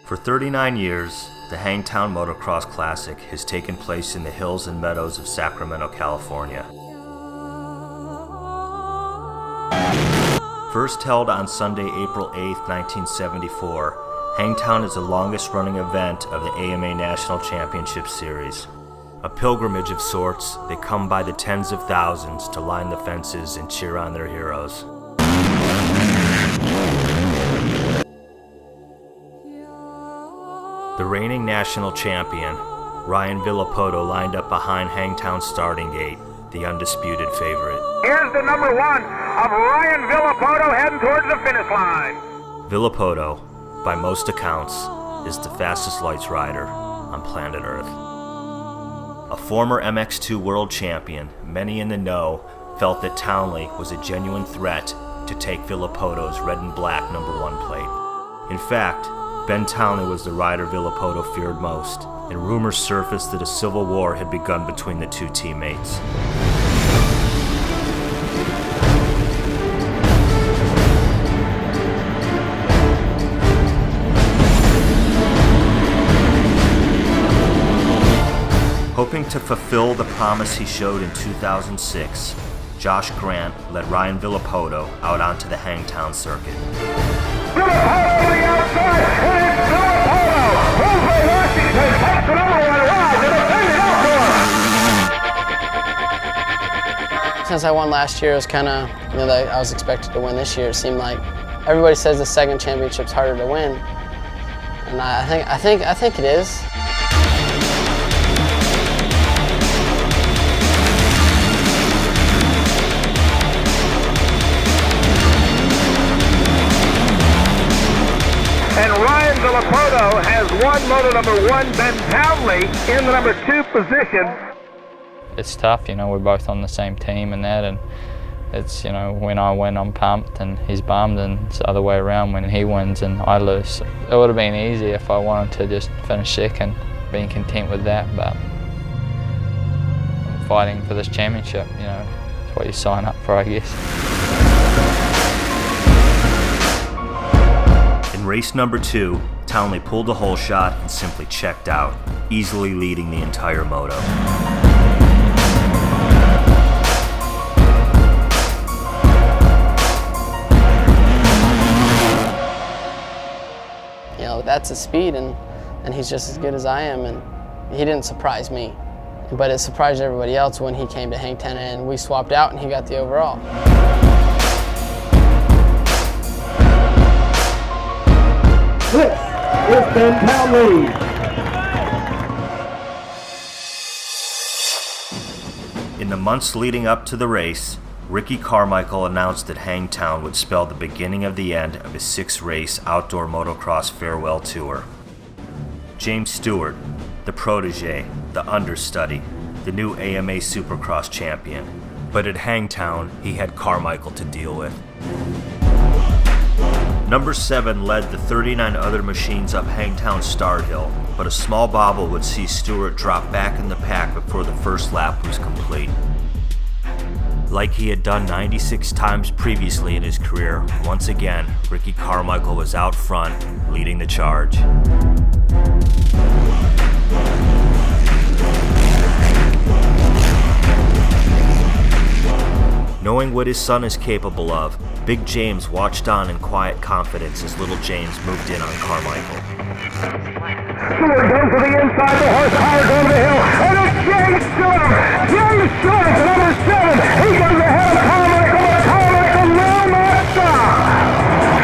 For 39 years, the Hangtown Motocross Classic has taken place in the hills and meadows of Sacramento, California. First held on Sunday, April 8, 1974, Hangtown is the longest-running event of the AMA National Championship Series. A pilgrimage of sorts, they come by the tens of thousands to line the fences and cheer on their heroes. The reigning national champion, Ryan Villopoto, lined up behind Hangtown's starting gate, the undisputed favorite. Here's the number one of Ryan Villopoto heading towards the finish line. Villopoto, by most accounts, is the fastest lights rider on planet Earth. A former MX2 world champion, many in the know felt that Townley was a genuine threat to take Villopoto's red and black number one plate. In fact, Ben Townley was the rider Villopoto feared most, and rumors surfaced that a civil war had begun between the two teammates. Hoping to fulfill the promise he showed in 2006, Josh Grant led Ryan Villopoto out onto the Hangtown circuit. Villopoto on the outside, and it's Villopoto! Jose Washington takes the number one ride to defend it outdoors! Since I won last year, it was kind of, I was expected to win this year. It seemed like everybody says the second championship's harder to win, and I think it is. And Ryan Villopoto has won moto number one, Ben Townley, in the number two position. It's tough, we're both on the same team and that, and it's, when I win I'm pumped and he's bummed, and it's the other way around when he wins and I lose. It would have been easy if I wanted to just finish second, being content with that, but I'm fighting for this championship, it's what you sign up for, I guess. In race number 2, Townley pulled the hole shot and simply checked out, easily leading the entire moto. That's his speed, and he's just as good as I am, and he didn't surprise me. But it surprised everybody else when he came to Hangtown and we swapped out and he got the overall. This is Ben Townley. In the months leading up to the race, Ricky Carmichael announced that Hangtown would spell the beginning of the end of his 6-race outdoor motocross farewell tour. James Stewart, the protege, the understudy, the new AMA Supercross champion. But at Hangtown, he had Carmichael to deal with. Number 7 led the 39 other machines up Hangtown's start hill, but a small bobble would see Stewart drop back in the pack before the first lap was complete. Like he had done 96 times previously in his career, once again, Ricky Carmichael was out front, leading the charge. Knowing what his son is capable of, Big James watched on in quiet confidence as little James moved in on Carmichael. Stewart goes to the inside, the horsepower going to the hill, and it's James Stewart! James Stewart, the number 7! He goes ahead of Carmichael, but Carmichael will not stop!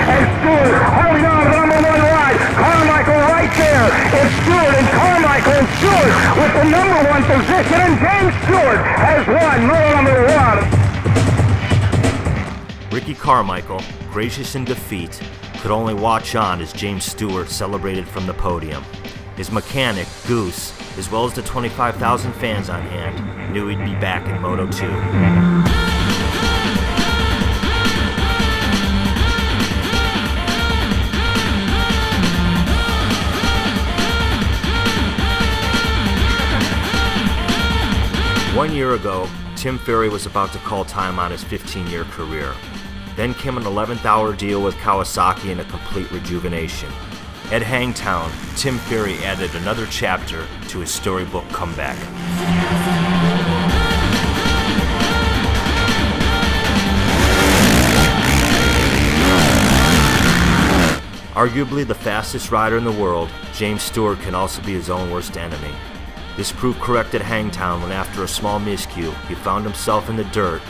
And Stewart holding on to the number 1 ride. Carmichael right there! It's Stewart and Carmichael and Stewart with the number 1 position, and James Stewart has won moto number 1. Ricky Carmichael, gracious in defeat, could only watch on as James Stewart celebrated from the podium. His mechanic, Goose, as well as the 25,000 fans on hand, knew he'd be back in Moto 2. One year ago, Tim Ferry was about to call time on his 15-year career. Then came an 11th hour deal with Kawasaki and a complete rejuvenation. At Hangtown, Tim Ferry added another chapter to his storybook comeback. Arguably the fastest rider in the world, James Stewart can also be his own worst enemy. This proved correct at Hangtown when after a small miscue, he found himself in the dirt,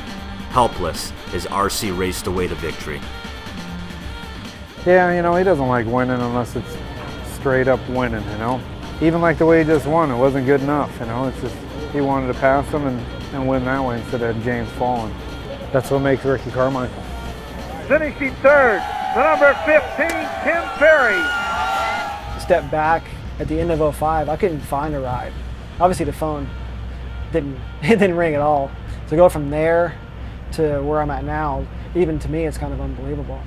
helpless, as RC raced away to victory. Yeah, he doesn't like winning unless it's straight up winning, Even like the way he just won, it wasn't good enough, It's just, he wanted to pass him and win that way instead of James falling. That's what makes Ricky Carmichael. Finishing third, the number 15, Tim Ferry. Step back at the end of 05, I couldn't find a ride. Obviously the phone didn't ring at all. So go from there to where I'm at now, even to me, it's kind of unbelievable.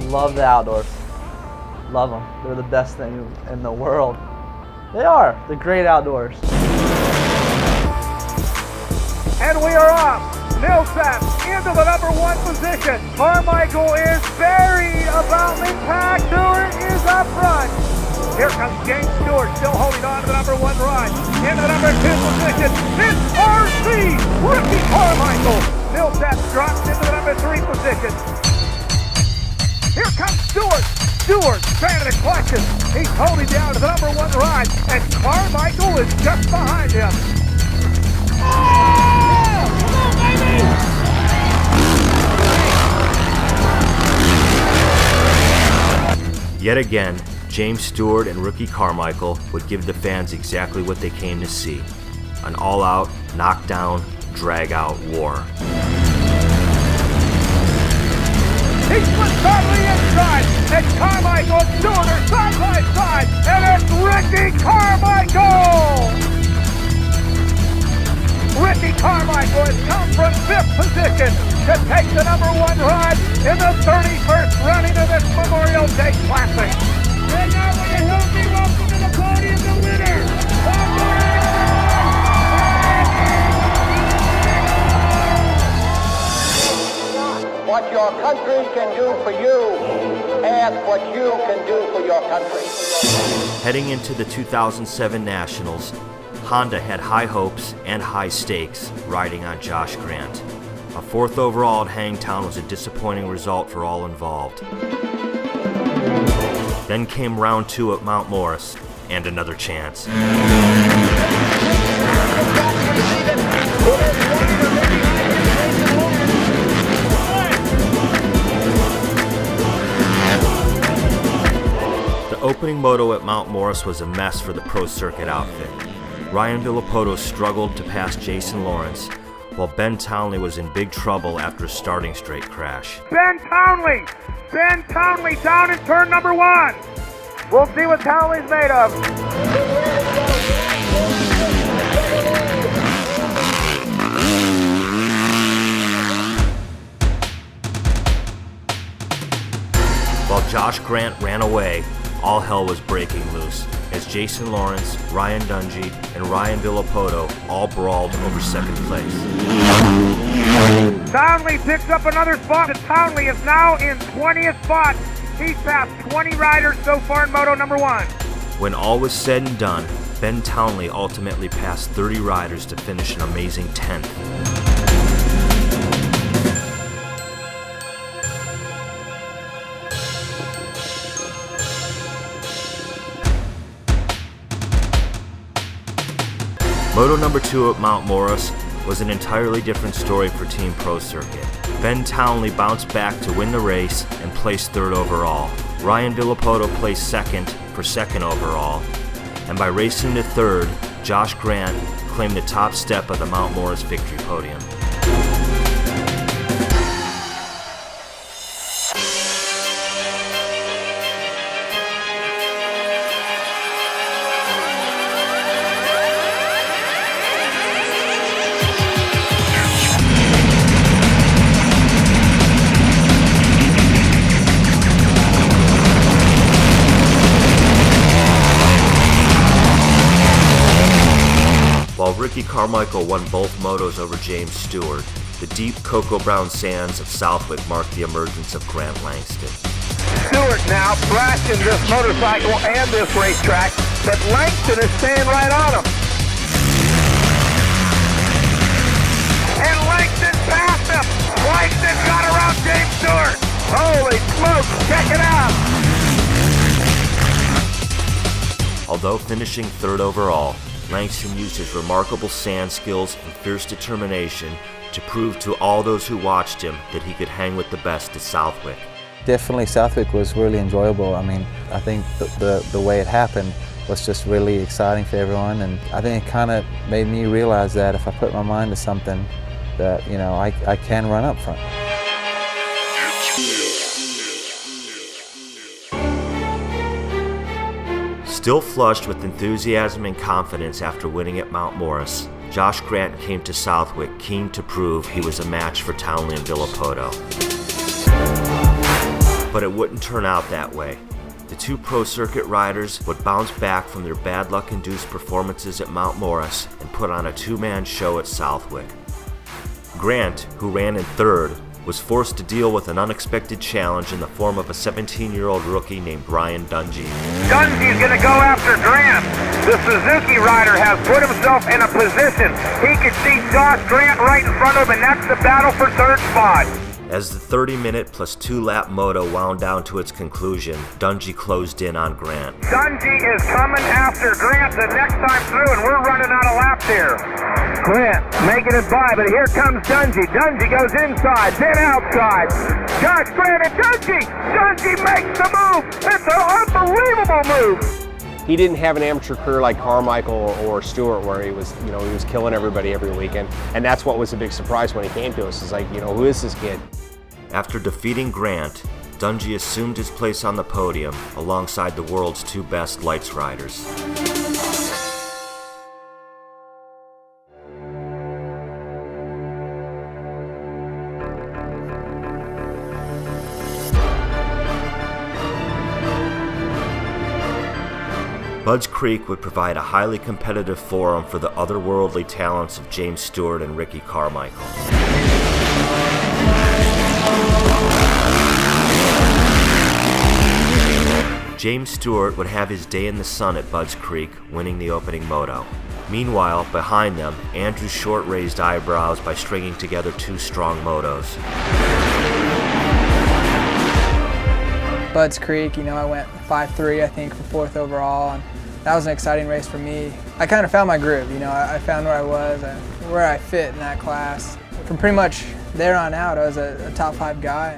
Love the outdoors. Love them. They're the best thing in the world. They are. They're great outdoors. And we are off. Millsap into the number 1 position. Carmichael is buried about mid-pack. Stewart is up front. Here comes James Stewart, still holding on to the number 1 ride. Into the number 2 position. It's RC. Ricky Carmichael. Millsap drops into the number 3 position. Here comes Stewart. Stewart trying to clutch him. He's holding down to the number 1 ride. And Carmichael is just behind him. Yet again, James Stewart and Ricky Carmichael would give the fans exactly what they came to see: an all-out, knockdown, drag-out war. He splits on the inside, and Carmichael and Stewart are side by side, and it's Ricky Carmichael! Ricky Carmichael has come from 5th position to take the number 1 ride in the 31st running of this Memorial Day Classic. And now with a healthy welcome to the podium, the winner of the What your country can do for you, ask what you can do for your country. Heading into the 2007 Nationals, Honda had high hopes and high stakes riding on Josh Grant. A 4th overall at Hangtown was a disappointing result for all involved. Then came round 2 at Mount Morris, and another chance. The opening moto at Mount Morris was a mess for the Pro Circuit outfit. Ryan Villapoto struggled to pass Jason Lawrence, while Ben Townley was in big trouble after a starting straight crash. Ben Townley down in turn number 1. We'll see what Townley's made of. While Josh Grant ran away, all hell was breaking loose as Jason Lawrence, Ryan Dungey, and Ryan Villapoto all brawled over 2nd place. Townley picks up another spot, and Townley is now in 20th spot. He's passed 20 riders so far in Moto number 1. When all was said and done, Ben Townley ultimately passed 30 riders to finish an amazing 10th. Moto number 2 at Mount Morris was an entirely different story for Team Pro Circuit. Ben Townley bounced back to win the race and placed 3rd overall. Ryan Villapoto placed 2nd for 2nd overall. And by racing to 3rd, Josh Grant claimed the top step of the Mount Morris victory podium. While Ricky Carmichael won both motos over James Stewart, The deep cocoa brown sands of Southwick marked the emergence of Grant Langston. Stewart now thrashing this motorcycle and this racetrack, but Langston is staying right on him. And Langston passed him. Langston got around James Stewart. Holy smokes, check it out. Although finishing third overall, Langston used his remarkable sand skills and fierce determination to prove to all those who watched him that he could hang with the best at Southwick. Definitely Southwick was really enjoyable. I mean, I think the way it happened was just really exciting for everyone, and I think it kind of made me realize that if I put my mind to something, that, you know, I can run up front. Still flushed with enthusiasm and confidence after winning at Mount Morris, Josh Grant came to Southwick keen to prove he was a match for Townley and Villopoto. But it wouldn't turn out that way. The two pro circuit riders would bounce back from their bad luck-induced performances at Mount Morris and put on a two-man show at Southwick. Grant, who ran in third, was forced to deal with an unexpected challenge in the form of a 17-year-old rookie named Ryan Dungey. Dungey's going to go after Grant. The Suzuki rider has put himself in a position. He can see Josh Grant right in front of him, and that's the battle for third spot. As the 30-minute plus 2-lap moto wound down to its conclusion, Dungey closed in on Grant. Dungey is coming after Grant the next time through, and we're running out of laps here. Grant making it by, but here comes Dungey. Dungey goes inside, then outside. Josh Grant and Dungey! Dungey makes the move! It's an unbelievable move! He didn't have an amateur career like Carmichael or Stewart, where he was killing everybody every weekend, and that's what was a big surprise when he came to us. It's like, who is this kid? After defeating Grant, Dungey assumed his place on the podium alongside the world's two best lights riders. Budds Creek would provide a highly competitive forum for the otherworldly talents of James Stewart and Ricky Carmichael. James Stewart would have his day in the sun at Budds Creek, winning the opening moto. Meanwhile, behind them, Andrew Short raised eyebrows by stringing together two strong motos. Budds Creek, I went 5-3, I think, for fourth overall, and that was an exciting race for me. I kind of found my groove, I found where I was, where I fit in that class. From pretty much there on out, I was a top 5 guy.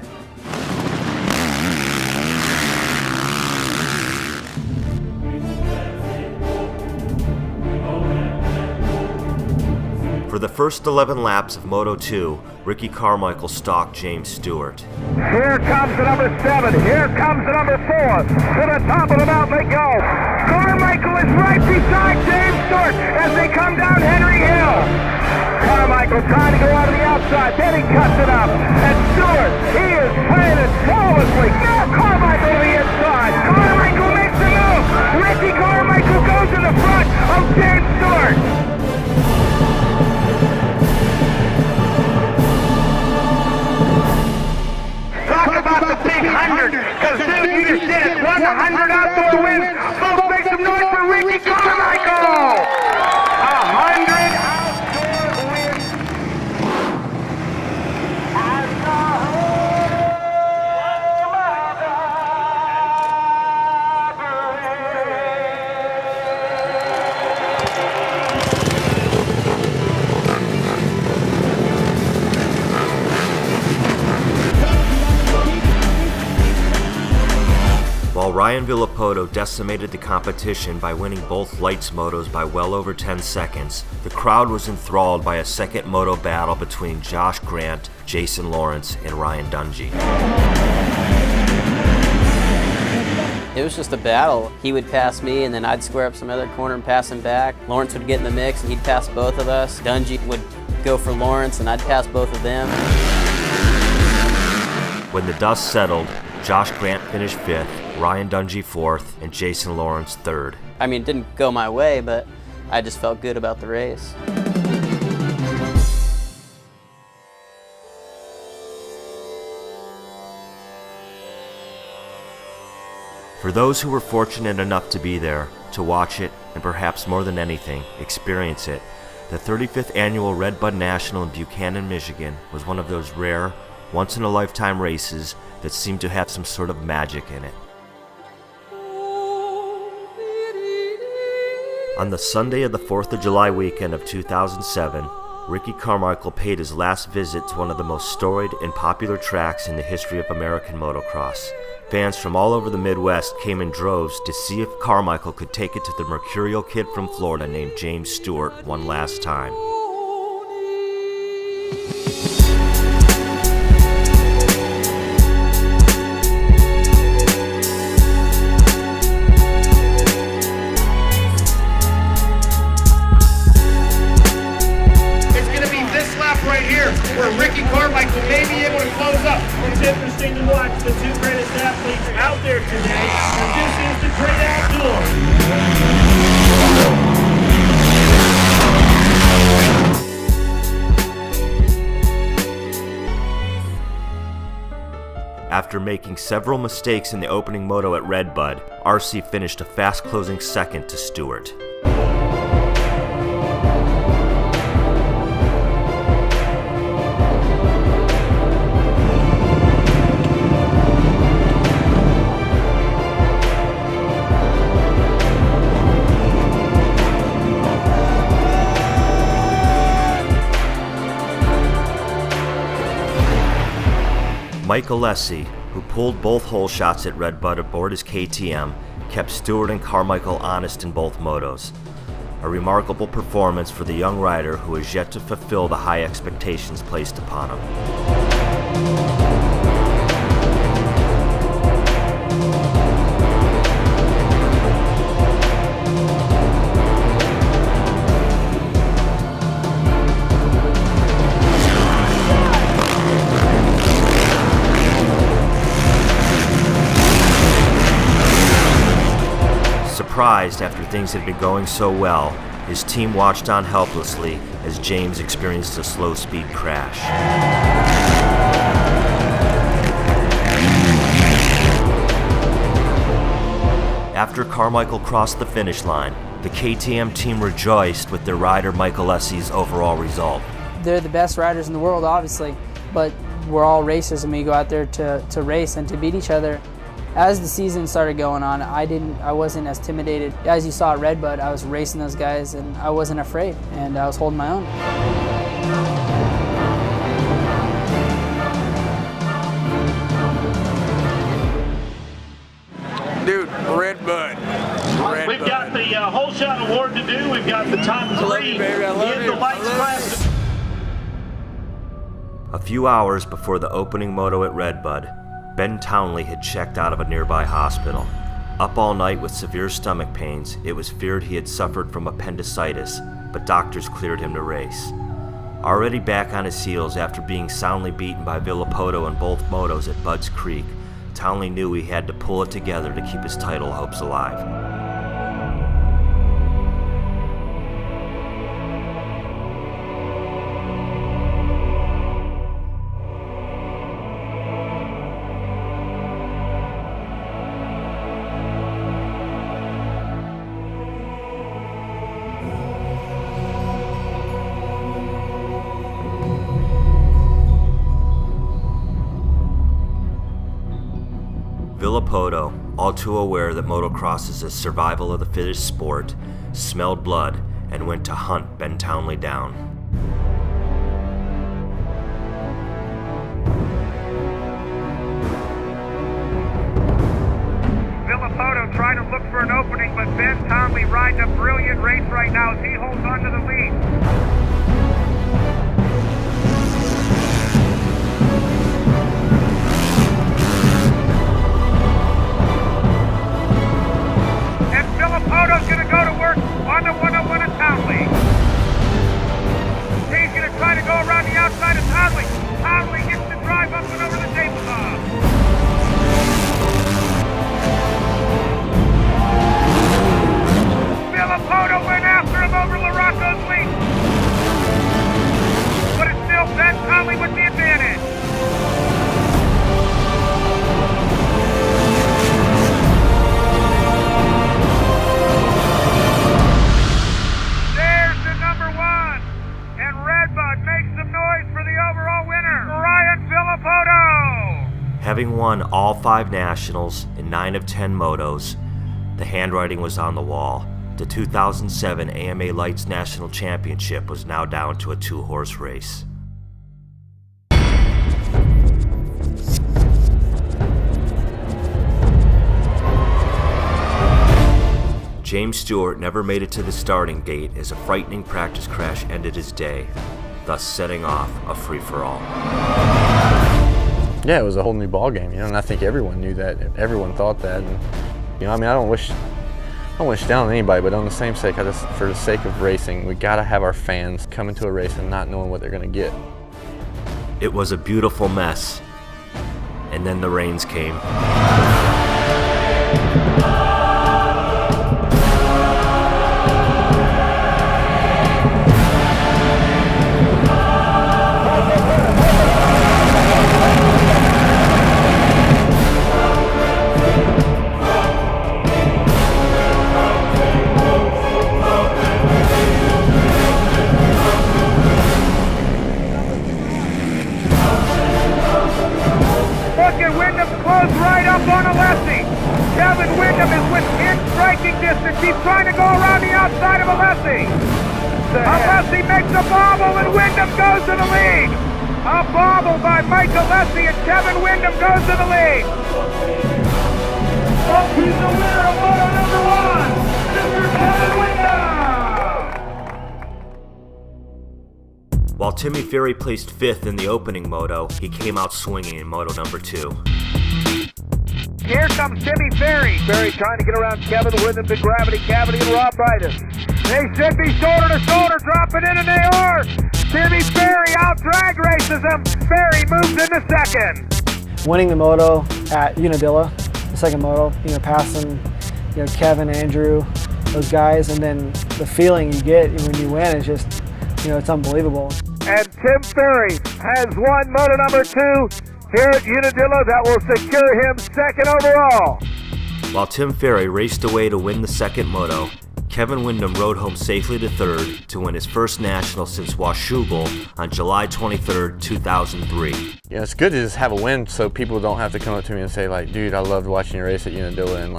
For the first 11 laps of Moto 2, Ricky Carmichael stalked James Stewart. Here comes the number 7. Here comes the number 4. To the top of the mountain they go. Carmichael is right beside James Stewart as they come down Henry Hill. Carmichael trying to go out of the outside. Then he cuts it up. And Stewart, he is playing it flawlessly. Now Carmichael to the inside. Carmichael makes the move. Ricky Carmichael goes in the front of James Stewart. Talk about the big 100, because dude, you just did it. 100 outdoor wins. Folks, make some noise for Ricky Carmichael. 100 outdoor wins. And While Ryan Villopoto decimated the competition by winning both lights motos by well over 10 seconds, the crowd was enthralled by a second moto battle between Josh Grant, Jason Lawrence, and Ryan Dungey. It was just a battle. He would pass me, and then I'd square up some other corner and pass him back. Lawrence would get in the mix, and he'd pass both of us. Dungey would go for Lawrence, and I'd pass both of them. When the dust settled, Josh Grant finished 5th, Ryan Dungey 4th, and Jason Lawrence 3rd. I mean, it didn't go my way, but I just felt good about the race. For those who were fortunate enough to be there, to watch it, and perhaps more than anything, experience it, the 35th Annual Red Bud National in Buchanan, Michigan was one of those rare, once-in-a-lifetime races that seemed to have some sort of magic in it. On the Sunday of the 4th of July weekend of 2007, Ricky Carmichael paid his last visit to one of the most storied and popular tracks in the history of American motocross. Fans from all over the Midwest came in droves to see if Carmichael could take it to the mercurial kid from Florida named James Stewart one last time. Right here, where Ricky Carmichael may be able to close up. It's interesting to watch the two greatest athletes out there today. This is the great outdoors. After making several mistakes in the opening moto at Red Bud, RC finished a fast-closing second to Stewart. Mike Alessi, who pulled both hole shots at Red Bud aboard his KTM, kept Stewart and Carmichael honest in both motos. A remarkable performance for the young rider who has yet to fulfill the high expectations placed upon him. Surprised after things had been going so well, his team watched on helplessly as James experienced a slow-speed crash. After Carmichael crossed the finish line, the KTM team rejoiced with their rider Mike Alessi's overall result. They're the best riders in the world, obviously, but we're all racers and we go out there to race and to beat each other. As the season started going on, I wasn't as intimidated. As you saw at Red Bud, I was racing those guys and I wasn't afraid, and I was holding my own. Dude, Red Bud. We've got the whole shot award to do. We've got the top three in the lights class. A few hours before the opening moto at Red Bud, Ben Townley had checked out of a nearby hospital. Up all night with severe stomach pains, it was feared he had suffered from appendicitis, but doctors cleared him to race. Already back on his heels after being soundly beaten by Villapoto in both motos at Bud's Creek, Townley knew he had to pull it together to keep his title hopes alive. Villapoto, all too aware that motocross is a survival of the fittest sport, smelled blood and went to hunt Ben Townley down. Villapoto trying to look for an opening, but Ben Townley riding a brilliant race right now as he holds on to the lead. Villapoto's going to go to work on the 101 of Townley. He's going to try to go around the outside of Townley. Townley gets the drive up and over the tabletop. Villapoto went after him over Larocco's lead. Having won all 5 nationals in 9 of 10 motos, the handwriting was on the wall. The 2007 AMA Lights National Championship was now down to a 2-horse race. James Stewart never made it to the starting gate as a frightening practice crash ended his day, thus setting off a free-for-all. Yeah, it was a whole new ball game, and I think everyone knew that. Everyone thought that, and I don't wish down on anybody, but on the same sake, for the sake of racing, we gotta have our fans come into a race and not knowing what they're gonna get. It was a beautiful mess, and then the rains came. Kevin Windham is within striking distance. He's trying to go around the outside of Alessi. Alessi makes a bobble and Windham goes to the lead. A bobble by Mike Alessi and Kevin Windham goes to the lead. Oh, he's the winner of moto number 1, Mr. Kevin Windham. While Timmy Ferry placed 5th in the opening moto, he came out swinging in moto number 2. Here comes Timmy Ferry. Ferry trying to get around Kevin Windham to gravity, cavity, and Rob Titus. They should be shoulder to shoulder, dropping in, and they are. Timmy Ferry out drag races him. Ferry moves into second. Winning the moto at Unadilla, the second moto, passing, Kevin, Andrew, those guys, and then the feeling you get when you win is just, it's unbelievable. And Tim Ferry has won moto number 2. Here at Unadilla, that will secure him second overall. While Tim Ferry raced away to win the second moto, Kevin Windham rode home safely to 3rd to win his first national since Washougal on July 23, 2003. It's good to just have a win so people don't have to come up to me and say, like, dude, I loved watching you race at Unadilla in,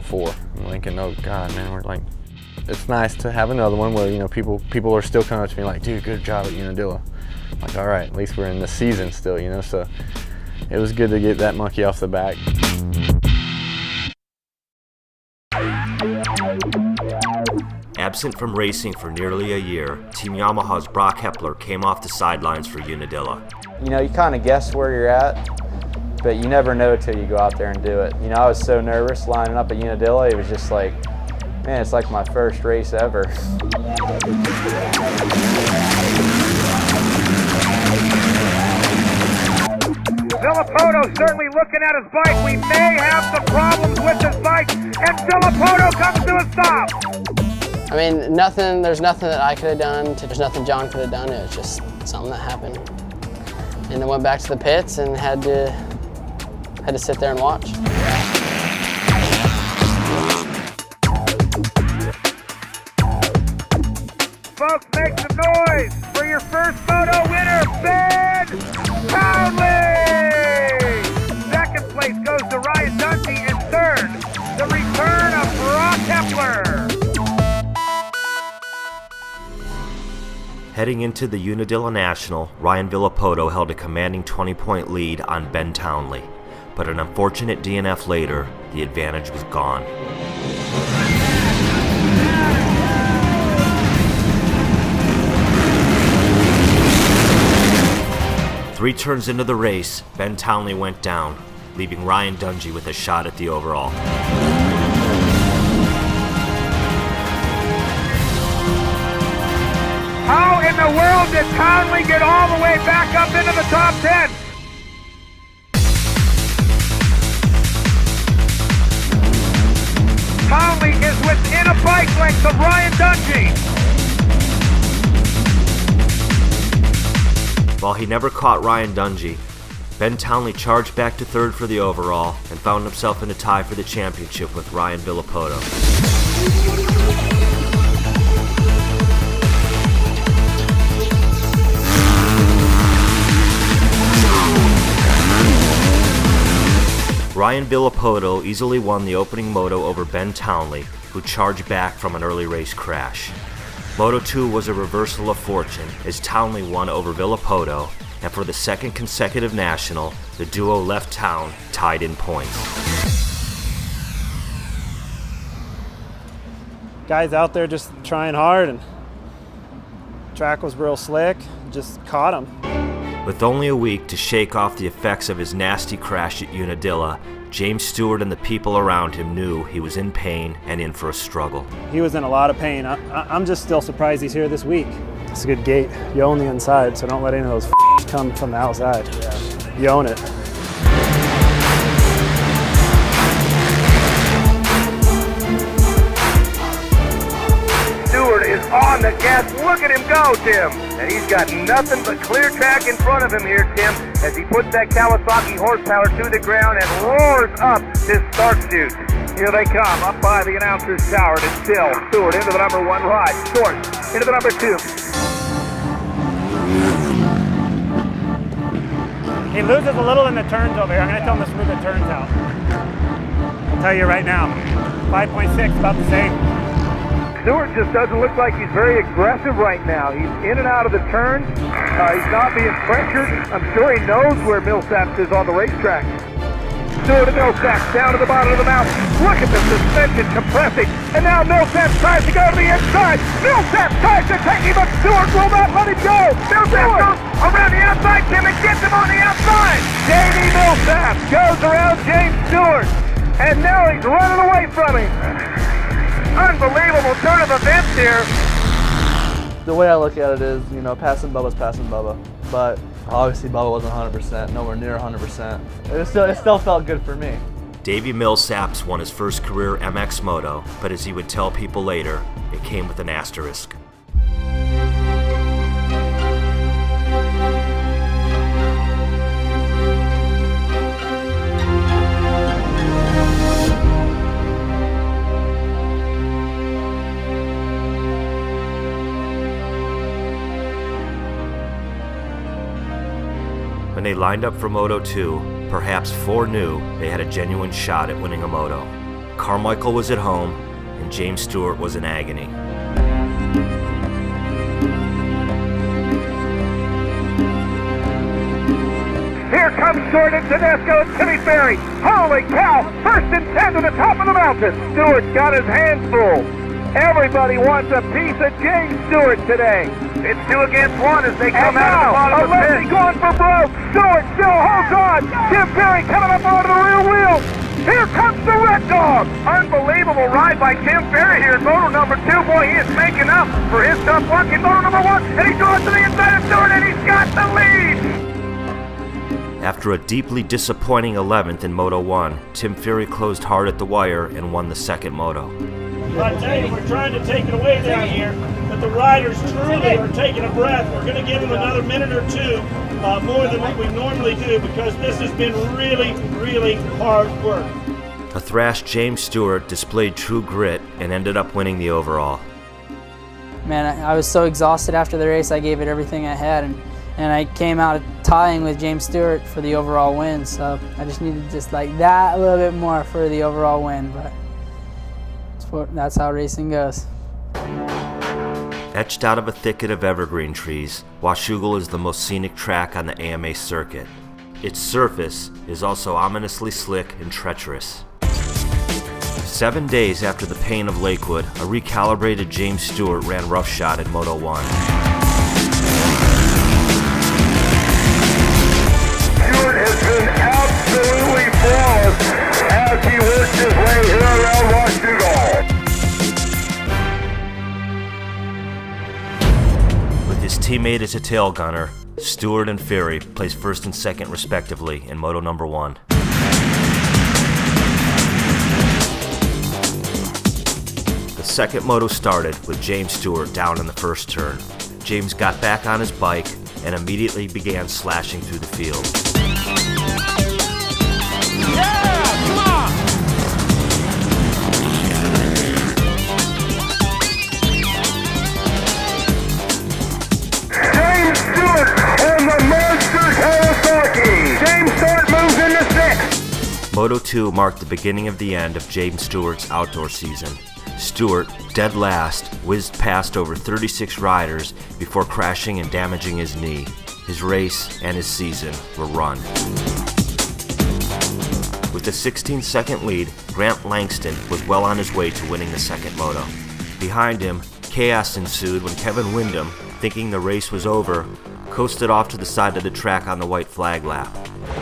04. I'm thinking, oh, God, man, it's nice to have another one where, people are still coming up to me like, dude, good job at Unadilla. Like, all right, at least we're in the season still, so it was good to get that monkey off the back. Absent from racing for nearly a year, Team Yamaha's Brock Hepler came off the sidelines for Unadilla. You kind of guess where you're at, but you never know till you go out there and do it. I was so nervous lining up at Unadilla, it was just like, man, it's like my first race ever. Villapoto certainly looking at his bike. We may have some problems with his bike, and Villapoto comes to a stop. There's nothing that I could have done. There's nothing John could have done. It was just something that happened. And then went back to the pits and had to sit there and watch. Folks, make some noise for your first moto winner, Ben Townley! Second place goes to Ryan Dungey, and third, the return of Brock Hepler. Heading into the Unadilla National, Ryan Villapoto held a commanding 20-point lead on Ben Townley, but an unfortunate DNF later, the advantage was gone. Three turns into the race, Ben Townley went down, leaving Ryan Dungey with a shot at the overall. How in the world did Townley get all the way back up into the top 10? Townley is within a bike length of Ryan Dungey. While he never caught Ryan Dungey, Ben Townley charged back to third for the overall and found himself in a tie for the championship with Ryan Villapoto. Ryan Villopoto easily won the opening moto over Ben Townley, who charged back from an early race crash. Moto 2 was a reversal of fortune as Townley won over Villopoto, and for the second consecutive national, the duo left town tied in points. Guys out there just trying hard, and track was real slick, just caught him. With only a week to shake off the effects of his nasty crash at Unadilla, James Stewart and the people around him knew he was in pain and in for a struggle. He was in a lot of pain. I'm just still surprised he's here this week. It's a good gate. You own the inside, so don't let any of those come from the outside. Yeah. You own it. Stewart is on the gas. Look at him go, Tim. And he's got nothing but clear track in front of him here, Tim, as he puts that Kawasaki horsepower to the ground and roars up his start chute. Here they come, up by the announcer's tower. It's still Stewart into the number 1 ride. Stewart into the number 2. He loses a little in the turns over here. I'm going to tell him to smooth the turns out. I'll tell you right now, 5.6, about the same. Stewart just doesn't look like he's very aggressive right now. He's in and out of the turns. He's not being pressured. I'm sure he knows where Millsaps is on the racetrack. Stewart and Millsaps down to the bottom of the mountain. Look at the suspension compressing. And now Millsaps tries to go to the inside. Millsaps tries to take him, but Stewart will not let him go. Millsaps goes around the outside, Tim, and gets him on the outside. J.D. Millsaps goes around James Stewart. And now he's running away from him. Unbelievable turn of events here. The way I look at it is, you know, passing Bubba's passing Bubba. But obviously Bubba wasn't 100%, nowhere near 100%. It still felt good for me. Davey Millsaps won his first career MX Moto, but as he would tell people later, it came with an asterisk. When they lined up for Moto 2, perhaps 4 knew they had a genuine shot at winning a moto. Carmichael was at home, and James Stewart was in agony. Here comes Jordan Tedesco and Timmy Ferry. Holy cow! First and 10 to the top of the mountain. Stewart's got his hands full. Everybody wants a piece of James Stewart today. It's 2 against 1 as they come out of the bottom of the pit. Going for broke. Stewart still holds on. Tim Ferry coming up onto the rear wheel. Here comes the Red Dog. Unbelievable ride by Tim Ferry here in moto number 2. Boy, he is making up for his tough luck in moto number 1. And he's going to the inside of Stewart, and he's got the lead. After a deeply disappointing 11th in Moto 1, Tim Ferry closed hard at the wire and won the second moto. I tell you, we're trying to take it away down here, but the riders truly are taking a breath. We're going to give them another minute or 2 more than what we normally do because this has been really, really hard work. A thrashed James Stewart displayed true grit and ended up winning the overall. Man, I was so exhausted after the race. I gave it everything I had, and I came out tying with James Stewart for the overall win. So I just needed just like that a little bit more for the overall win, but that's how racing goes. Etched out of a thicket of evergreen trees, Washougal is the most scenic track on the AMA circuit. Its surface is also ominously slick and treacherous. 7 days after the pain of Lakewood, a recalibrated James Stewart ran roughshod in Moto 1. Stewart has been absolutely flawless as he works his way here around Washougal. With his teammate as a tail gunner, Stewart and Ferry placed first and second respectively in Moto number 1. The second moto started with James Stewart down in the first turn. James got back on his bike and immediately began slashing through the field. James Stewart on the monster Kawasaki. James Stewart moves into 6th. Moto 2 marked the beginning of the end of James Stewart's outdoor season. Stewart, dead last, whizzed past over 36 riders before crashing and damaging his knee. His race and his season were run. With a 16-second lead, Grant Langston was well on his way to winning the second moto. Behind him, chaos ensued when Kevin Windham, thinking the race was over, coasted off to the side of the track on the white flag lap.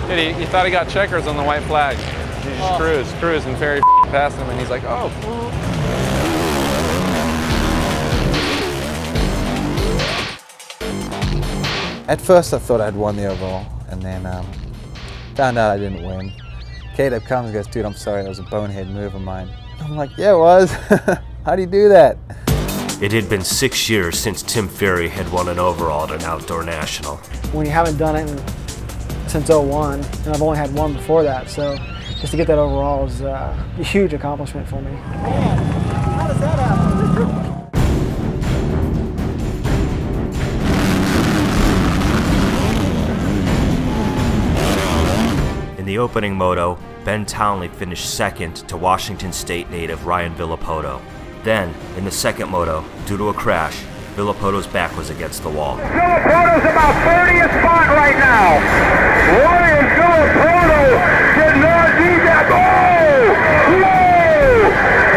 Dude, he thought he got checkers on the white flag. He just cruised, and Ferry passed him, and he's like, oh. At first I thought I'd won the overall, and then found out I didn't win. Caleb comes and goes, dude, I'm sorry, that was a bonehead move of mine. I'm like, yeah, it was. How do you do that? It had been 6 years since Tim Ferry had won an overall at an outdoor national. When you haven't done it since '01, and I've only had one before that, so just to get that overall is a huge accomplishment for me. How does that happen? In the opening moto, Ben Townley finished second to Washington State native Ryan Villapoto. Then, in the second moto, due to a crash, Villapoto's back was against the wall. Villapoto's about 30th spot right now. Ryan Villapoto did not need that. Oh! Whoa!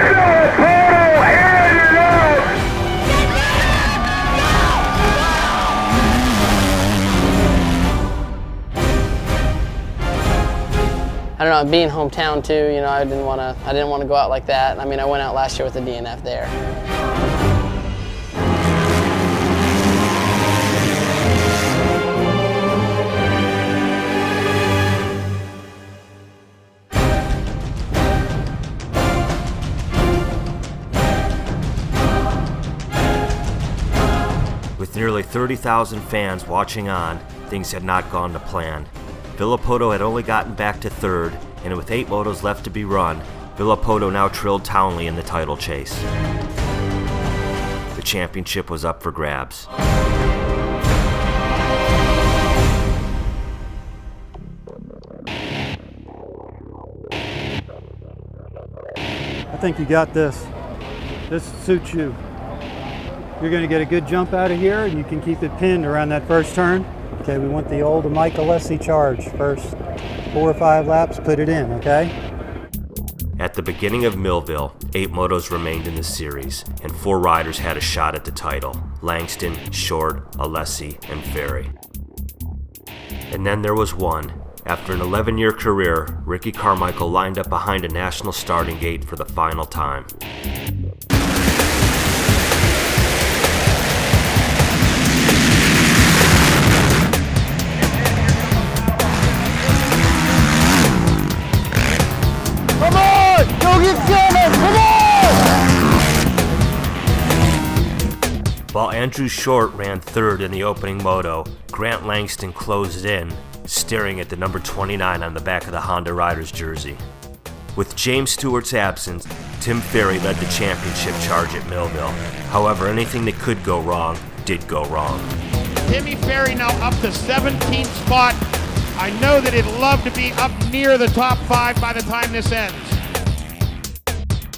Villapoto aired it out. I don't know, being hometown too, you know, I didn't want to go out like that. I mean, I went out last year with the DNF there. With nearly 30,000 fans watching on, things had not gone to plan. Villapoto had only gotten back to third, and with 8 motos left to be run, Villapoto now trailed Townley in the title chase. The championship was up for grabs. I think you got this. This suits you. You're going to get a good jump out of here, and you can keep it pinned around that first turn. Okay, we want the old Michael Lessie charge. First 4 or 5 laps, put it in, okay? At the beginning of Millville, 8 motos remained in the series, and 4 riders had a shot at the title: Langston, Short, Alessi, and Ferry. And then there was one. After an 11-year career, Ricky Carmichael lined up behind a national starting gate for the final time. Come on! Go get 7! Come on! While Andrew Short ran third in the opening moto, Grant Langston closed in, staring at the number 29 on the back of the Honda Riders jersey. With James Stewart's absence, Tim Ferry led the championship charge at Millville. However, anything that could go wrong did go wrong. Timmy Ferry now up to 17th spot. I know that he'd love to be up near the top 5 by the time this ends.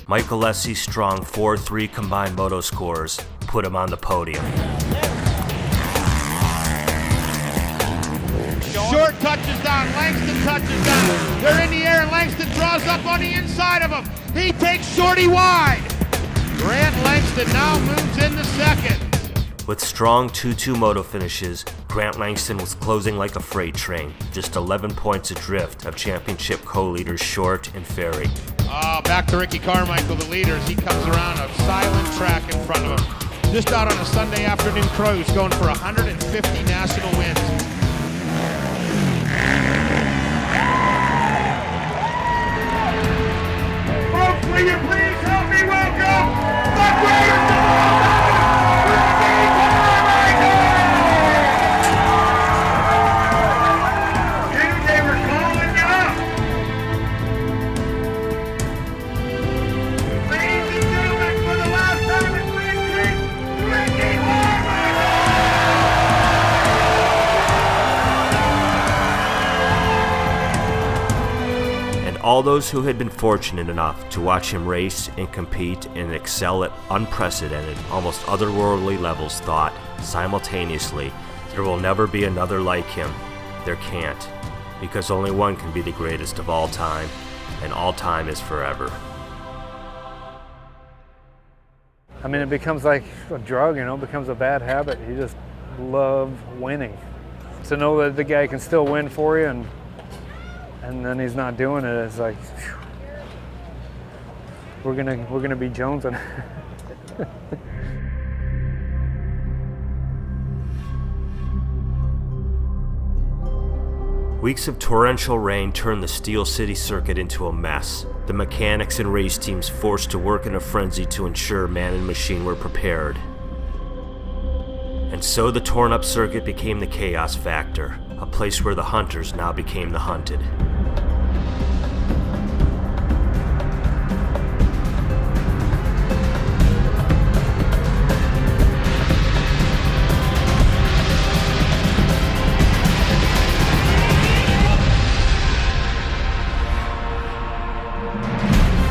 Michael Lessie's strong 4-3 combined moto scores put him on the podium. Short touches down, Langston touches down. They're in the air, and Langston draws up on the inside of him. He takes Shorty wide. Grant Langston now moves into second. With strong 2-2 moto finishes, Grant Langston was closing like a freight train, just 11 points adrift of championship co-leaders Short and Ferry. Back to Ricky Carmichael, the leader, as he comes around a silent track in front of him. Just out on a Sunday afternoon cruise, going for 150 national wins. Folks, will you please help me welcome the greatest of all time, Dude, they were calling you up. Ladies and gentlemen, for the last time in Green Creek, Ricky Carmichael! all those who had been fortunate enough to watch him race and compete and excel at unprecedented, almost otherworldly levels thought, simultaneously, there will never be another like him. There can't, because only one can be the greatest of all time, and all time is forever. I mean, it becomes like a drug, you know, it becomes a bad habit. You just love winning. To know that the guy can still win for you and then he's not doing it, it's like, whew, we're gonna be jonesing. Weeks of torrential rain turned the Steel City circuit into a mess. The mechanics and race teams forced to work in a frenzy to ensure man and machine were prepared. And so the torn-up circuit became the chaos factor, a place where the hunters now became the hunted.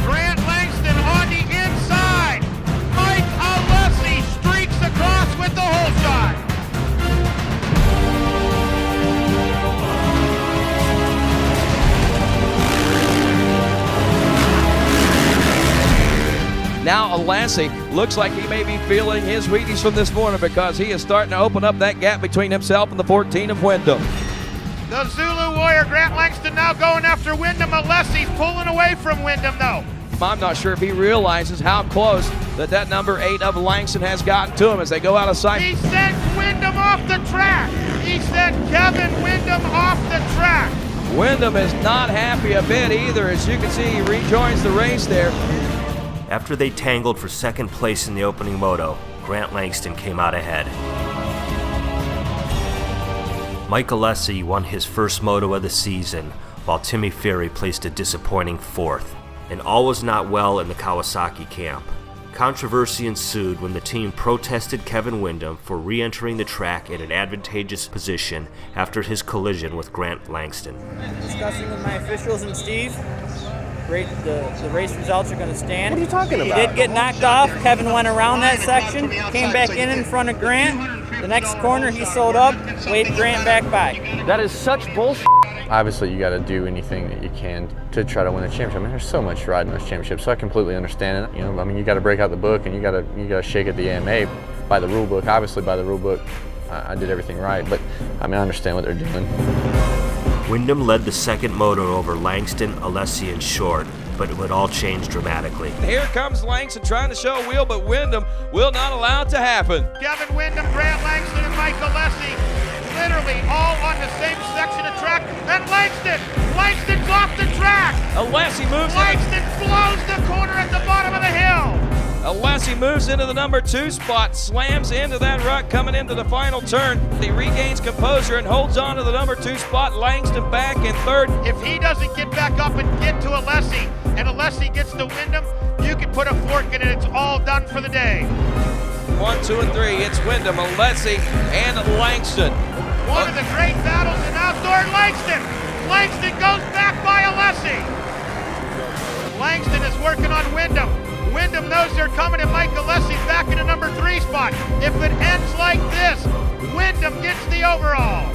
Grant Langston on the inside. Mike Alessi streaks across with the whole side. Now Alessi looks like he may be feeling his Wheaties from this morning, because he is starting to open up that gap between himself and the 14 of Wyndham. The Zulu Warrior, Grant Langston, now going after Wyndham. Alessi's pulling away from Wyndham, though. I'm not sure if he realizes how close that number 8 of Langston has gotten to him as they go out of sight. He sent Wyndham off the track. He sent Kevin Wyndham off the track. Wyndham is not happy a bit either. As you can see, he rejoins the race there. After they tangled for second place in the opening moto, Grant Langston came out ahead. Mike Alessi won his first moto of the season, while Timmy Ferry placed a disappointing fourth. And all was not well in the Kawasaki camp. Controversy ensued when the team protested Kevin Wyndham for re-entering the track in an advantageous position after his collision with Grant Langston. Discussing with my officials and Steve, the race results are going to stand. What are you talking about? He did get knocked off. Kevin went around that section, came back in front of Grant. The next corner he sold up, waved Grant back by. That is such bullshit. Obviously, you got to do anything that you can to try to win a championship. I mean, there's so much riding those championships, so I completely understand it. You know, I mean, you got to break out the book and you got to shake at the AMA by the rule book. Obviously, by the rule book, I did everything right, but I mean, I understand what they're doing. Wyndham led the second moto over Langston, Alessi, and Short, but it would all change dramatically. Here comes Langston trying to show a wheel, but Wyndham will not allow it to happen. Kevin Wyndham, Grant Langston, and Mike Alessi literally all on the same section of track. And Langston's off the track. Alessi moves Langston blows the corner at the bottom of the hill. Alessi moves into the number 2 spot, slams into that rut coming into the final turn. He regains composure and holds on to the number 2 spot. Langston back in third. If he doesn't get back up and get to Alessi, and Alessi gets to Wyndham, you can put a fork in it. It's all done for the day. 1, 2, and 3. It's Wyndham, Alessi, and Langston. One of the great battles in outdoor. Langston goes back by Alessi. Langston is working on Wyndham. Wyndham knows they're coming, and Mike Alessi's back in the number 3 spot. If it ends like this, Wyndham gets the overall.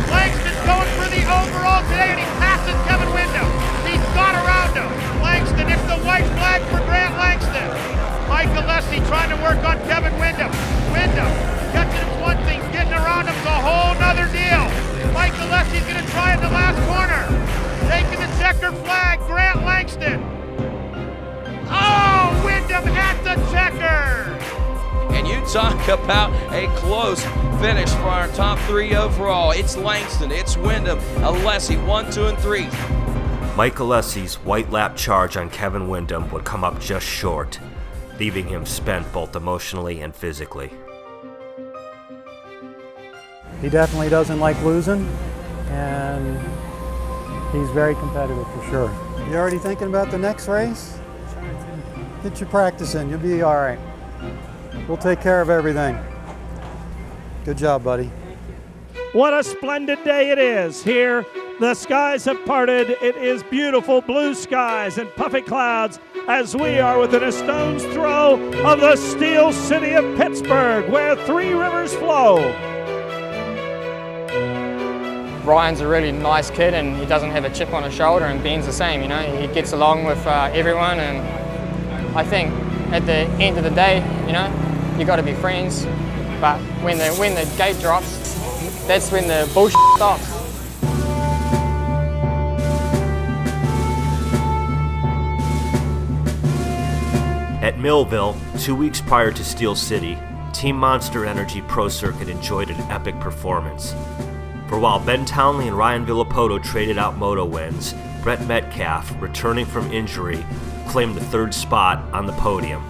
Langston's going for the overall today, and he passes Kevin Wyndham. He's got around him. Langston, it's the white flag for Grant Langston. Mike Alessi trying to work on Kevin Wyndham. Wyndham catching him's one thing, getting around him's a whole nother deal. Mike Alessi's going to try in the last corner. Taking the checkered flag, Grant Langston. Oh, Wyndham at the checkers. And you talk about a close finish for our top 3 overall. It's Langston, it's Wyndham, Alessi, 1, 2, and 3. Mike Alessi's white lap charge on Kevin Wyndham would come up just short, leaving him spent both emotionally and physically. He definitely doesn't like losing, and he's very competitive for sure. You already thinking about the next race? Get your practice in, you'll be all right. We'll take care of everything. Good job, buddy. What a splendid day it is here The skies have parted. It is beautiful blue skies and puffy clouds as we are within a stone's throw of the Steel City of Pittsburgh, where three rivers flow. Ryan's a really nice kid and he doesn't have a chip on his shoulder, and Ben's the same, you know. He gets along with everyone, and I think at the end of the day, you know, you got to be friends. But when the gate drops, that's when the bullshit stops. At Millville, 2 weeks prior to Steel City, Team Monster Energy Pro Circuit enjoyed an epic performance. For while Ben Townley and Ryan Villapoto traded out moto wins, Brett Metcalf, returning from injury, claimed the third spot on the podium.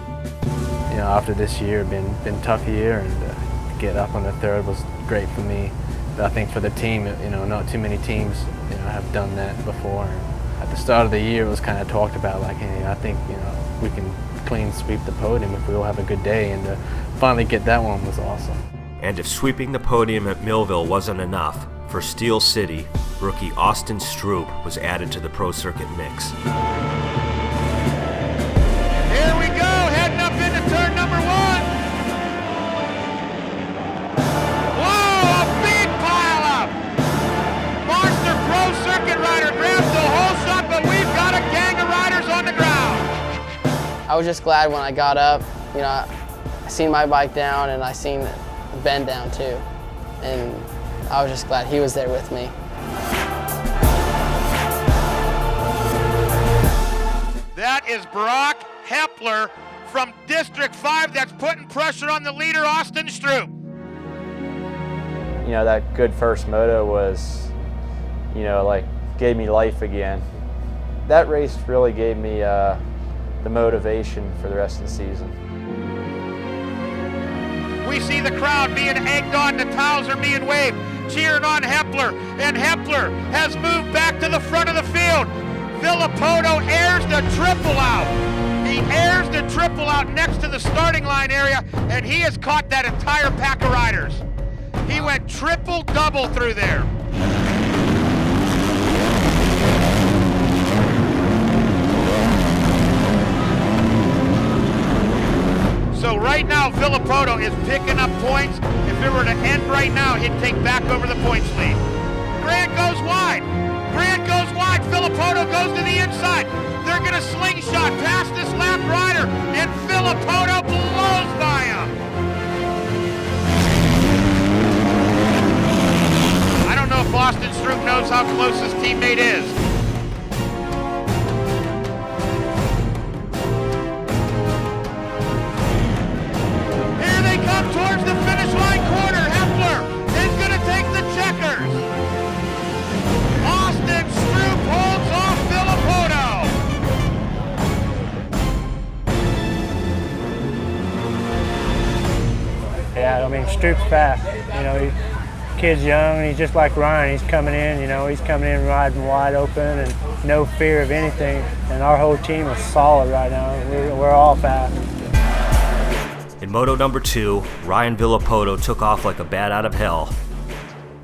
You know, after this year, been a tough year, and to get up on the third was great for me. But I think for the team, you know, not too many teams, you know, have done that before. And at the start of the year, it was kind of talked about like, hey, I think, you know, we can clean sweep the podium if we all have a good day, and to finally get that one was awesome. And if sweeping the podium at Millville wasn't enough, for Steel City, rookie Austin Stroop was added to the Pro Circuit mix. Here we go, heading up into turn number one. Whoa, a big pile up. Monster Pro Circuit rider grabs the whole shot, but we've got a gang of riders on the ground. I was just glad when I got up. You know, I seen my bike down and I seen Ben down too. And I was just glad he was there with me. That is Brock Hepler from District 5 that's putting pressure on the leader, Austin Stroop. You know, that good first moto was, you know, like gave me life again. That race really gave me the motivation for the rest of the season. We see the crowd being egged on, the towels are being waved, cheering on Hepler, and Hepler has moved back to the front of the field. Villapoto airs the triple out. He airs the triple out next to the starting line area, and he has caught that entire pack of riders. He went triple-double through there. So right now, Villapoto is picking up points. If it were to end right now, he'd take back over the points lead. Grant goes wide. Grant goes wide. Villapoto goes to the inside. They're going to slingshot past this lap rider, and Villapoto blows by him. I don't know if Austin Stroop knows how close his teammate is. Towards the finish line corner, Hepler is going to take the checkers. Austin Stroop holds off Villapoto. Yeah, I mean, Stroop's fast. You know, kid's young, and he's just like Ryan. He's coming in, you know, he's coming in riding wide open and no fear of anything. And our whole team is solid right now. We're all fast. In Moto number 2, Ryan Villapoto took off like a bat out of hell.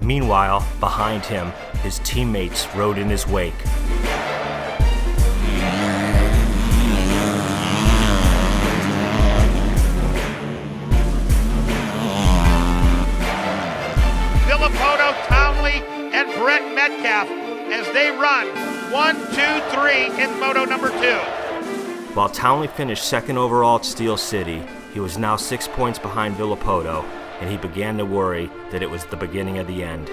Meanwhile, behind him, his teammates rode in his wake. Villapoto, Townley, and Brett Metcalf as they run 1, 2, 3 in Moto number 2. While Townley finished second overall at Steel City, he was now 6 points behind Villapoto, and he began to worry that it was the beginning of the end.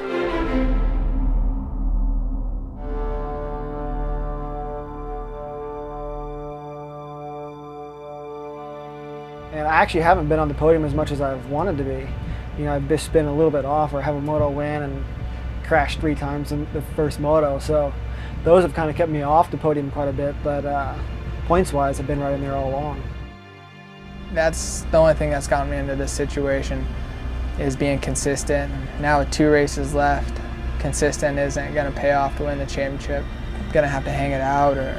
And I actually haven't been on the podium as much as I've wanted to be. You know, I've just been a little bit off, or have a moto win and crashed 3 times in the first moto. So those have kind of kept me off the podium quite a bit, but points-wise, I've been right in there all along. That's the only thing that's gotten me into this situation, is being consistent. Now with 2 races left, consistent isn't going to pay off to win the championship. I'm going to have to hang it out or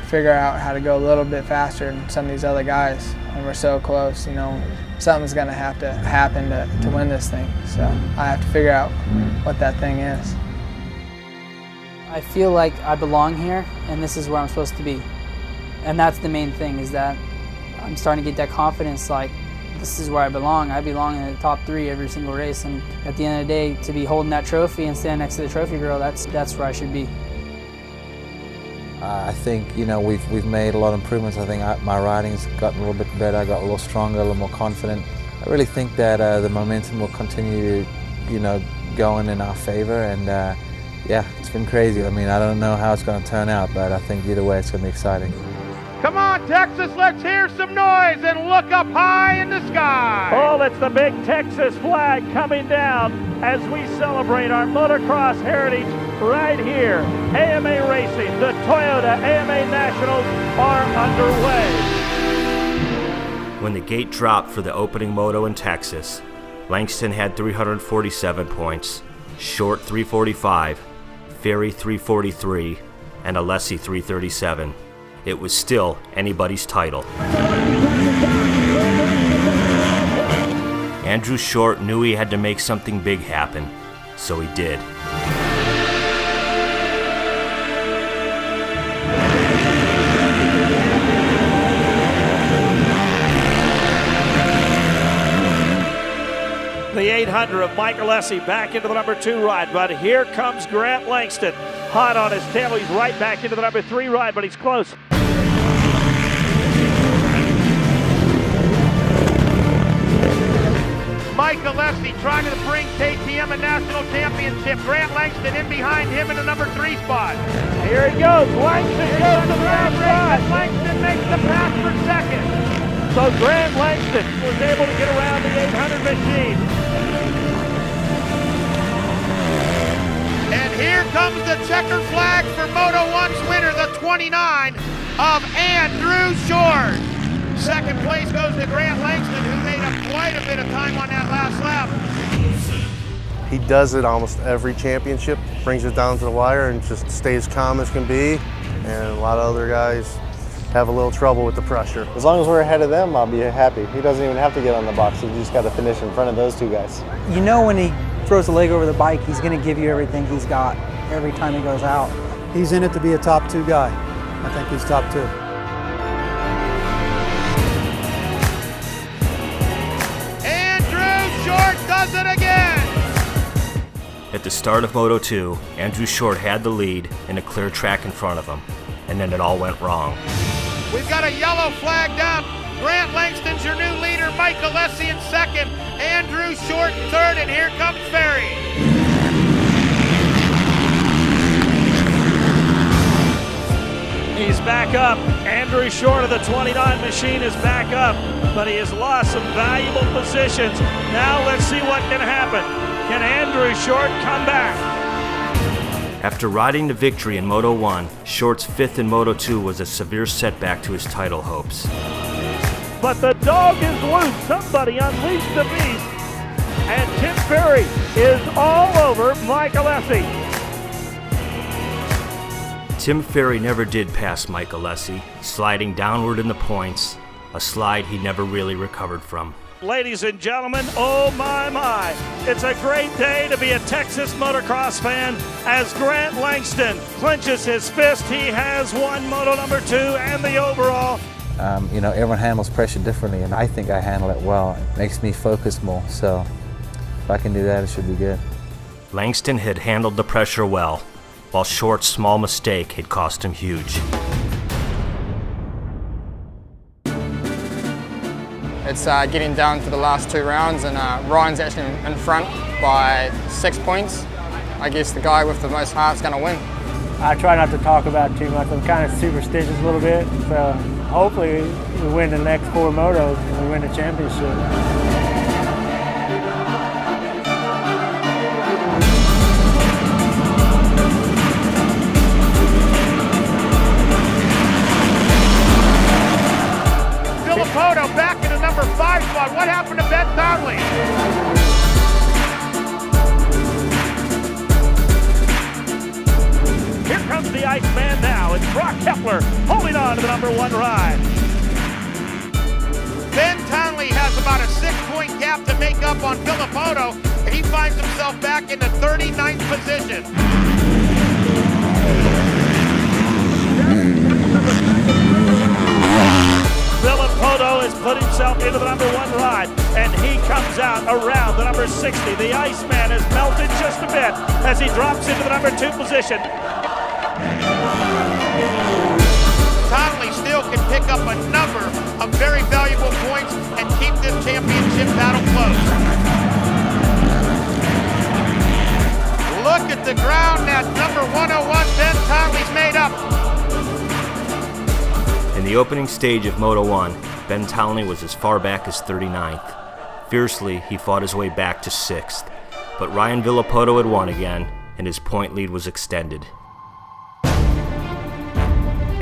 figure out how to go a little bit faster than some of these other guys. And we're so close, you know, something's going to have to happen to win this thing. So I have to figure out what that thing is. I feel like I belong here, and this is where I'm supposed to be. And that's the main thing, is that I'm starting to get that confidence, like, this is where I belong. I belong in the top 3 every single race, and at the end of the day, to be holding that trophy and stand next to the trophy girl, that's where I should be. I think, you know, we've made a lot of improvements. I think my riding's gotten a little bit better. I got a little stronger, a little more confident. I really think that the momentum will continue to, you know, going in our favor, and yeah, it's been crazy. I mean, I don't know how it's going to turn out, but I think either way it's going to be exciting. Come on, Texas, let's hear some noise and look up high in the sky. Oh, it's the big Texas flag coming down as we celebrate our motocross heritage right here. AMA Racing, the Toyota AMA Nationals are underway. When the gate dropped for the opening moto in Texas, Langston had 347 points, Short 345, Ferry 343, and Alessi 337. It was still anybody's title. Andrew Short knew he had to make something big happen, so he did. The 800 of Mike Alessi back into the number 2 ride, but here comes Grant Langston. Hot on his tail, he's right back into the number 3 ride, but he's close. Mike Alessi trying to bring KTM a national championship. Grant Langston in behind him in the number 3 spot. Here he goes, Langston goes to the outside. Langston makes the pass for second. So Grant Langston was able to get around the 800 machine. And here comes the checkered flag for Moto 1's winner, the 29 of Andrew Short. Second place goes to Grant Langston, who made up quite a bit of time on that last lap. He does it almost every championship, brings it down to the wire and just stays calm as can be. And a lot of other guys have a little trouble with the pressure. As long as we're ahead of them, I'll be happy. He doesn't even have to get on the box. He just got to finish in front of those 2 guys. You know when he throws a leg over the bike, he's going to give you everything he's got every time he goes out. He's in it to be a top 2 guy. I think he's top 2. Andrew Short does it again! At the start of Moto 2, Andrew Short had the lead in a clear track in front of him, and then it all went wrong. We've got a yellow flag down. Grant Langston's your new leader. Mike Alessi in second. Andrew Short in third, and here comes Ferry. He's back up. Andrew Short of the 29 machine is back up, but he has lost some valuable positions. Now let's see what can happen. Can Andrew Short come back? After riding to victory in Moto 1, Short's 5th in Moto 2 was a severe setback to his title hopes. But the dog is loose. Somebody unleashed the beast. And Tim Ferry is all over Mike Alessi. Tim Ferry never did pass Mike Alessi, sliding downward in the points, a slide he never really recovered from. Ladies and gentlemen, oh my. It's a great day to be a Texas motocross fan as Grant Langston clinches his fist. He has won Moto number 2 and the overall. You know, everyone handles pressure differently, and I think I handle it well. It makes me focus more, so if I can do that, it should be good. Langston had handled the pressure well, while Short's small mistake had cost him huge. It's getting down to the last 2 rounds, and Ryan's actually in front by 6 points. I guess the guy with the most heart's going to win. I try not to talk about it too much. I'm kind of superstitious a little bit, so hopefully we win the next 4 motos and we win the championship. Poto back in the number 5 spot. What happened to Ben Townley? Here comes the Iceman now. It's Brock Kepler holding on to the number 1 ride. Ben Townley has about a 6-point gap to make up on Poto, and he finds himself back in the 39th position. Villapoto has put himself into the number 1 ride, and he comes out around the number 60. The Iceman has melted just a bit as he drops into the number 2 position. Conley still can pick up a number of very valuable points and keep this championship battle close. Look at the ground that number 101 Ben Conley's made up. In the opening stage of Moto 1, Ben Townley was as far back as 39th. Fiercely, he fought his way back to 6th, but Ryan Villapoto had won again, and his point lead was extended.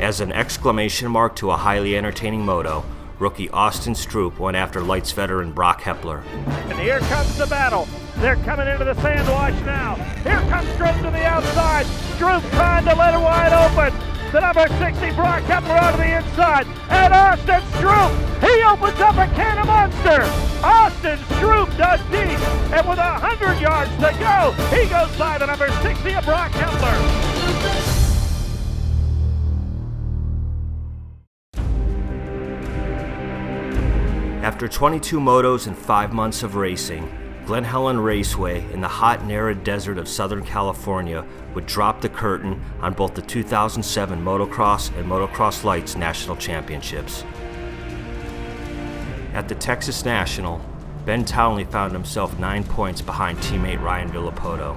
As an exclamation mark to a highly entertaining moto, rookie Austin Stroop went after Lights veteran Brock Hepler. And here comes the battle. They're coming into the sand wash now. Here comes Stroop to the outside. Stroop trying to let it wide open. The number 60 Brock Hepler out of the inside. And Austin Stroop, he opens up a can of Monster. Austin Stroop does deep. And with 100 yards to go, he goes by the number 60 of Brock Hepler. After 22 motos and 5 months of racing, Glen Helen Raceway in the hot and arid desert of Southern California would drop the curtain on both the 2007 Motocross and Motocross Lights National Championships. At the Texas National, Ben Townley found himself 9 points behind teammate Ryan Villapoto.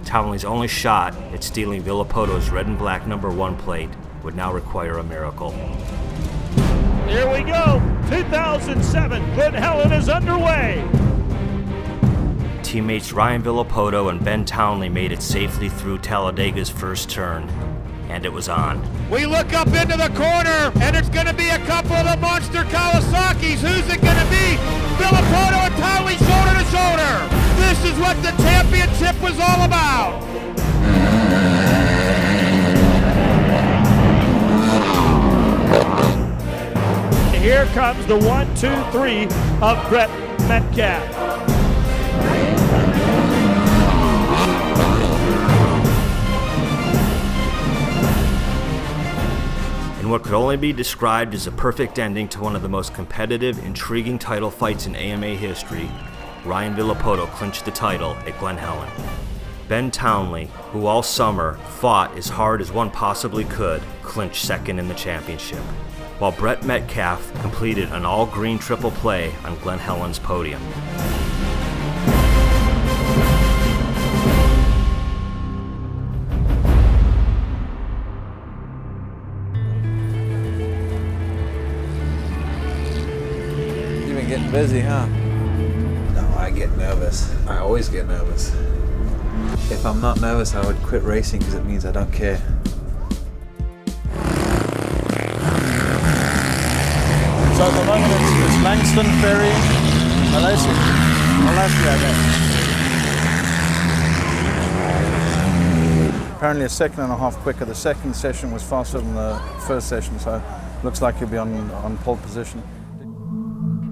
Townley's only shot at stealing Villapoto's red and black number 1 plate would now require a miracle. Here we go, 2007, Glen Helen is underway. Teammates Ryan Villapoto and Ben Townley made it safely through Talladega's first turn, and it was on. We look up into the corner, and it's going to be a couple of the monster Kawasaki's. Who's it going to be? Villapoto and Townley shoulder to shoulder. This is what the championship was all about. Here comes the 1, 2, 3 of Brett Metcalf. In what could only be described as a perfect ending to one of the most competitive, intriguing title fights in AMA history, Ryan Villapoto clinched the title at Glen Helen. Ben Townley, who all summer fought as hard as one possibly could, clinched second in the championship, while Brett Metcalf completed an all-green triple play on Glen Helen's podium. You've been getting busy, huh? No, I get nervous. I always get nervous. If I'm not nervous, I would quit racing because it means I don't care. So at the moment it's Langston, Ferry, Malaysia, I guess. Apparently a second and a half quicker. The second session was faster than the first session, so looks like he'll be on pole position.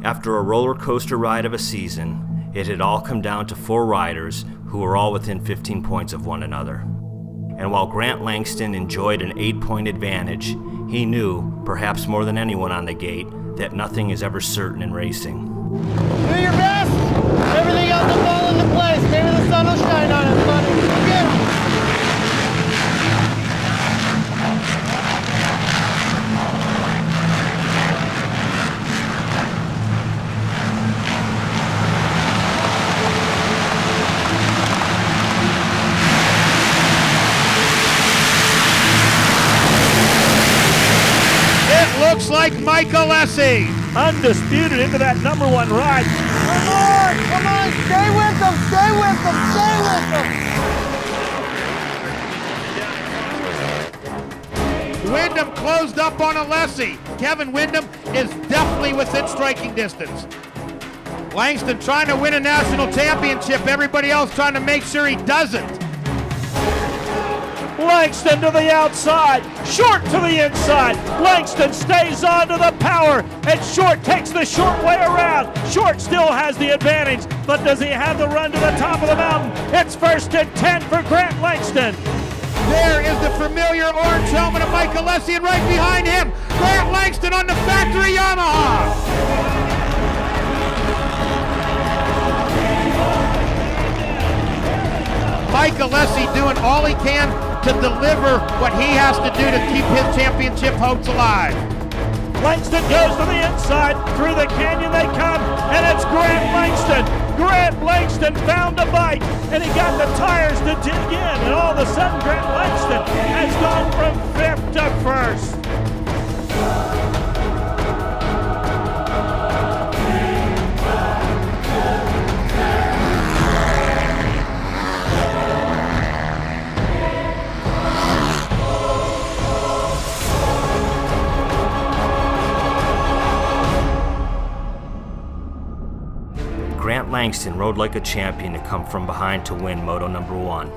After a roller coaster ride of a season, it had all come down to 4 riders who were all within 15 points of one another. And while Grant Langston enjoyed an 8-point advantage, he knew, perhaps more than anyone on the gate, that nothing is ever certain in racing. Do your best. Everything else will fall into place. Maybe the sun will shine on it, buddy. Get it. Looks like Mike Alessi. Undisputed into that number 1 ride. Come on, stay with them, stay with them, stay with them. Wyndham closed up on Alessi. Kevin Wyndham is definitely within striking distance. Langston trying to win a national championship. Everybody else trying to make sure he doesn't. Langston to the outside, Short to the inside. Langston stays on to the power, and Short takes the short way around. Short still has the advantage, but does he have the run to the top of the mountain? It's 1st and 10 for Grant Langston. There is the familiar orange helmet of Mike Alessi, and right behind him, Grant Langston on the factory Yamaha. Mike Alessi doing all he can to deliver what he has to do to keep his championship hopes alive. Langston goes to the inside, through the canyon they come, and it's Grant Langston. Grant Langston found a bite, and he got the tires to dig in, and all of a sudden Grant Langston has gone from 5th to 1st. Grant Langston rode like a champion to come from behind to win Moto number 1.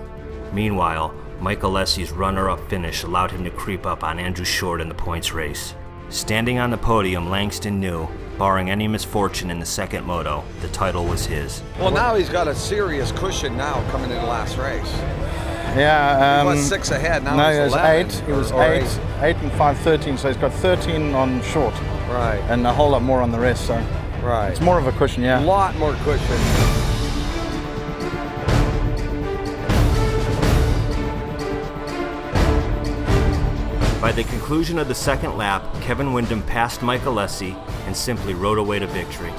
Meanwhile, Mike Alessi's runner-up finish allowed him to creep up on Andrew Short in the points race. Standing on the podium, Langston knew, barring any misfortune in the second moto, the title was his. Well, now he's got a serious cushion now coming into the last race. Yeah, he was 6 ahead, now no, he's he was 11. 8. He was 8 and 5, 13, so he's got 13 on Short. Right. And a whole lot more on the rest, so. Right. It's more of a cushion, yeah. A lot more cushion. By the conclusion of the second lap, Kevin Windham passed Mike Alessi and simply rode away to victory.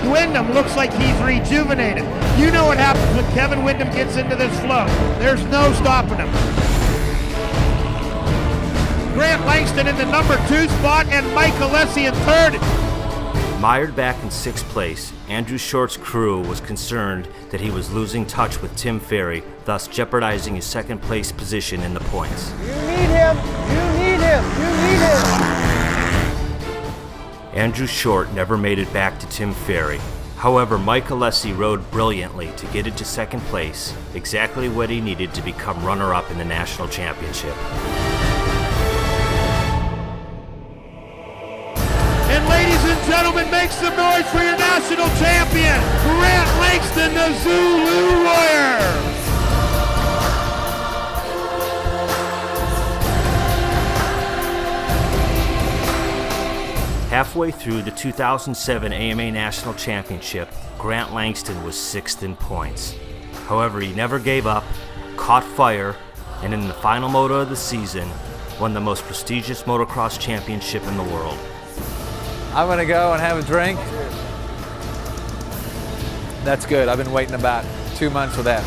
Windham looks like he's rejuvenated. You know what happens when Kevin Windham gets into this flow. There's no stopping him. Grant Langston in the number 2 spot and Mike Alessi in 3rd. Mired back in 6th place, Andrew Short's crew was concerned that he was losing touch with Tim Ferry, thus jeopardizing his 2nd place position in the points. You need him! You need him! You need him! Andrew Short never made it back to Tim Ferry. However, Mike Alessi rode brilliantly to get it to 2nd place, exactly what he needed to become runner-up in the national championship. And ladies and gentlemen, make some noise for your national champion, Grant Langston, the Zulu Warrior. Halfway through the 2007 AMA National Championship, Grant Langston was 6th in points. However, he never gave up, caught fire, and in the final moto of the season, won the most prestigious motocross championship in the world. I'm gonna go and have a drink. That's good. I've been waiting about 2 months for that.